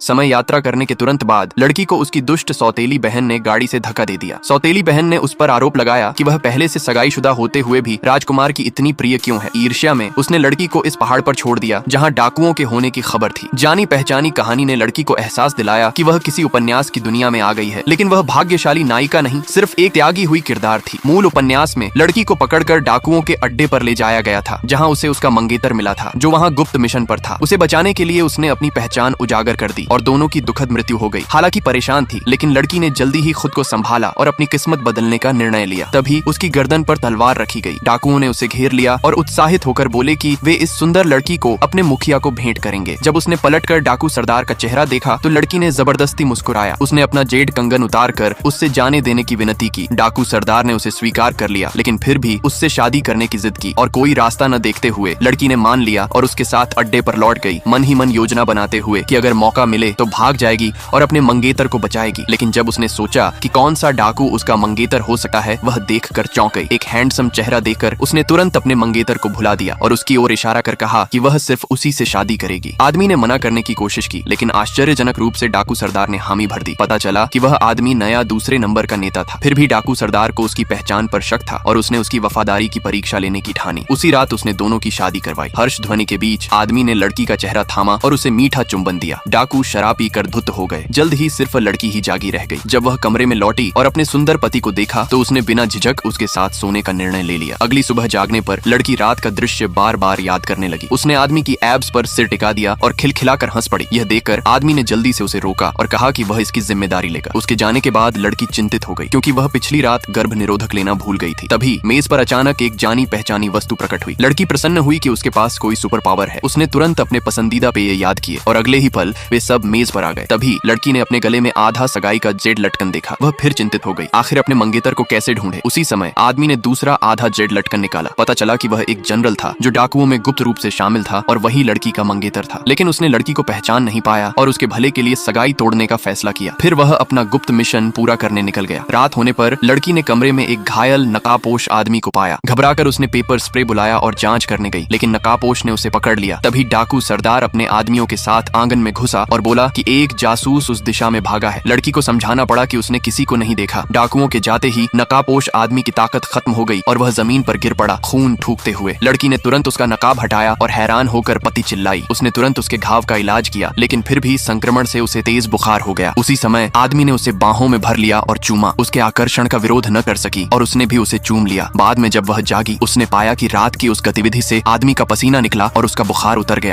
समय यात्रा करने के तुरंत बाद लड़की को उसकी दुष्ट सौतेली बहन ने गाड़ी से धक्का दे दिया। सौतेली बहन ने उस पर आरोप लगाया कि वह पहले से सगाईशुदा होते हुए भी राजकुमार की इतनी प्रिय क्यों है। ईर्ष्या में उसने लड़की को इस पहाड़ पर छोड़ दिया जहाँ डाकुओं के होने की खबर थी। जानी पहचानी कहानी ने लड़की को एहसास दिलाया कि वह किसी उपन्यास की दुनिया में आ गई है, लेकिन वह भाग्यशाली नायिका नहीं, सिर्फ एक त्यागी हुई किरदार थी। मूल उपन्यास में लड़की को पकड़कर डाकुओं के अड्डे पर ले जाया गया था, जहाँ उसे उसका मंगेतर मिला था, जो वहाँ गुप्त मिशन पर था। उसे बचाने के लिए उसने अपनी पहचान उजागर कर दी और दोनों की दुखद मृत्यु हो गई। हालांकि परेशान थी, लेकिन लड़की ने जल्दी ही खुद को संभाला और अपनी किस्मत बदलने का निर्णय लिया। तभी उसकी गर्दन पर तलवार रखी गई। डाकुओं ने उसे घेर लिया और उत्साहित होकर बोले कि वे इस सुंदर लड़की को अपने मुखिया को भेंट करेंगे। जब उसने पलटकर डाकू सरदार का चेहरा देखा तो लड़की ने जबरदस्ती मुस्कुराया। उसने अपना जेड कंगन उतार कर उससे जाने देने की विनती की। डाकू सरदार ने उसे स्वीकार कर लिया, लेकिन फिर भी उससे शादी करने की जिद की और कोई रास्ता न देखते हुए लड़की ने मान लिया और उसके साथ अड्डे पर लौट गई, मन ही मन योजना बनाते हुए कि अगर मौका मिले तो भाग जाएगी और अपने मंगेतर को बचाएगी। लेकिन जब उसने सोचा कि कौन सा डाकू उसका मंगेतर हो सकता है, वह देखकर चौंक गई। एक हैंडसम चेहरा देखकर उसने तुरंत अपने मंगेतर को भुला दिया और उसकी ओर इशारा कर कहा कि वह सिर्फ उसी से शादी करेगी। आदमी ने मना करने की कोशिश की, लेकिन आश्चर्यजनक रूप से डाकू सरदार ने हामी भर दी। पता चला कि वह आदमी नया दूसरे नंबर का नेता था। फिर भी डाकू सरदार को उसकी पहचान पर शक था और उसने उसकी वफादारी की परीक्षा लेने की ठानी। उसी रात उसने दोनों की शादी करवाई। हर्ष ध्वनि के बीच आदमी ने लड़की का चेहरा थामा और उसे मीठा चुंबन दिया। डाकू शराब पीकर धुत हो गए। जल्द ही सिर्फ लड़की ही जागी रह गई। जब वह कमरे में लौटी और अपने सुंदर पति को देखा तो उसने बिना झिझक उसके साथ सोने का निर्णय ले लिया। अगली सुबह जागने पर लड़की रात का दृश्य बार बार याद करने लगी। उसने आदमी की एब्स पर सिर टिका दिया और खिलखिलाकर हंस पड़ी। यह देखकर आदमी ने जल्दी से उसे रोका और कहा कि वह इसकी जिम्मेदारी लेगा। उसके जाने के बाद लड़की चिंतित हो गई, क्योंकि वह पिछली रात गर्भ निरोधक लेना भूल गई थी। तभी मेज पर अचानक एक जानी पहचानी वस्तु प्रकट हुई। लड़की प्रसन्न हुई कि उसके पास कोई सुपर पावर है। उसने तुरंत अपने पसंदीदा पेय याद किए और अगले ही पल वे सब मेज पर आ गए। तभी लड़की ने अपने गले में आधा सगाई का जेड लटकन देखा। वह फिर चिंतित हो गई। आखिर अपने मंगेतर को कैसे ढूंढे। उसी समय आदमी ने दूसरा आधा जेड लटकन निकाला। पता चला कि वह एक जनरल था जो डाकुओं में गुप्त रूप से शामिल था और वही लड़की का मंगेतर था। लेकिन उसने लड़की को पहचान नहीं पाया और उसके भले के लिए सगाई तोड़ने का फैसला किया। फिर वह अपना गुप्त मिशन पूरा करने निकल गया। रात होने पर लड़की ने कमरे में एक घायल नकाबपोश आदमी को पाया। घबराकर उसने पेपर स्प्रे बुलाया और जांच करने गई, लेकिन नकाबपोश ने उसे पकड़ लिया। तभी डाकू सरदार अपने आदमियों के साथ आंगन में घुसा और बोला कि एक जासूस उस दिशा में भागा है। लड़की को समझाना पड़ा कि उसने किसी को नहीं देखा। डाकुओं के जाते ही नकाबपोश आदमी की ताकत खत्म हो गई और वह जमीन पर गिर पड़ा, खून थूकते हुए। लड़की ने तुरंत उसका नकाब हटाया और हैरान होकर पति चिल्लाई। उसने तुरंत उसके घाव का इलाज किया, लेकिन फिर भी संक्रमण से उसे तेज बुखार हो गया। उसी समय आदमी ने उसे बाहों में भर लिया और चूमा। उसके आकर्षण का विरोध न कर सकी और उसने भी उसे चूम लिया। बाद में जब वह जागी, उसने पाया कि रात की उस गतिविधि से आदमी का पसीना निकला और उसका बुखार उतर गया।